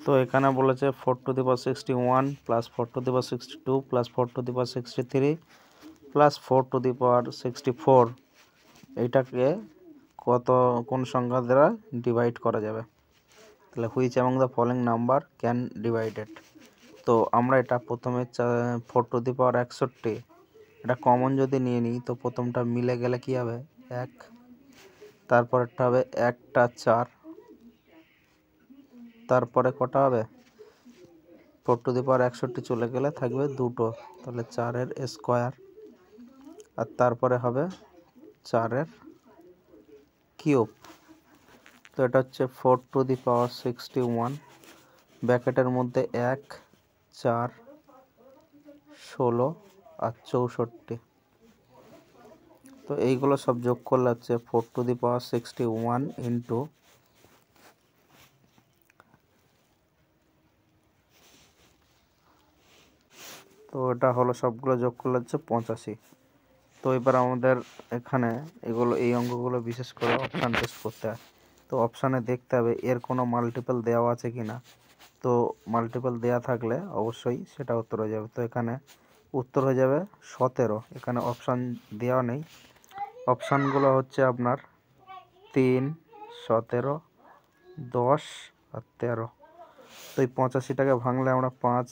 তো এখানে বলেছে 4^61 প্লাস 4^62 প্লাস 4^63 প্লাস 4^64 এইটাকে কোন সংখ্যা দ্বারা ডিভাইড করা যাবে। তাহলে which among the following number can divided. তো আমরা এটা প্রথমে 4^61 এটা কমন যদি নিয়ে নিই তো প্রথমটা মিলে গেলে কি হবে 1, তারপরেরটা হবে 1টা 4, তারপরে কটা হবে 4^61 চলে গেলে থাকবে 2টো, তাহলে 4-এর স্কোয়ার, আর তারপরে হবে 4-এর কিউব। তো এটা হচ্ছে 4^61 ব্র্যাকেটের মধ্যে 1, 4, 16 আর 64। তো এইগুলো সব যোগ করলে হচ্ছে 4^61 ইন্টু তো এটা হলো সবগুলো যোগ করলে হচ্ছে 85। তো এবার আমাদের এখানে এই অঙ্কগুলো বিশেষ করে অপশান টেস্ট করতে হয়। তো অপশানে দেখতে হবে এর কোনো মাল্টিপল দেওয়া আছে কি না। তো মাল্টিপল দেওয়া থাকলে অবশ্যই সেটা উত্তর হয়ে যাবে। তো এখানে উত্তর হয়ে যাবে 17। এখানে অপশান দেওয়া নেই, অপশানগুলো হচ্ছে আপনার 3, 17, 10 আর 13। তো এই 85টাকে ভাঙলে আমরা 5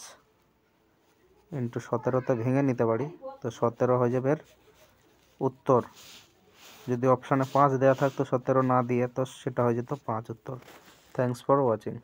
ইন্টু 17তে ভেঙে নিতে পারি। তো 17 হয়ে যাবে এর উত্তর। যদি অপশানে 5 দেওয়া থাকতো 17 না দিয়ে, তো সেটা হয়ে যেত 5 উত্তর। Thanks for watching.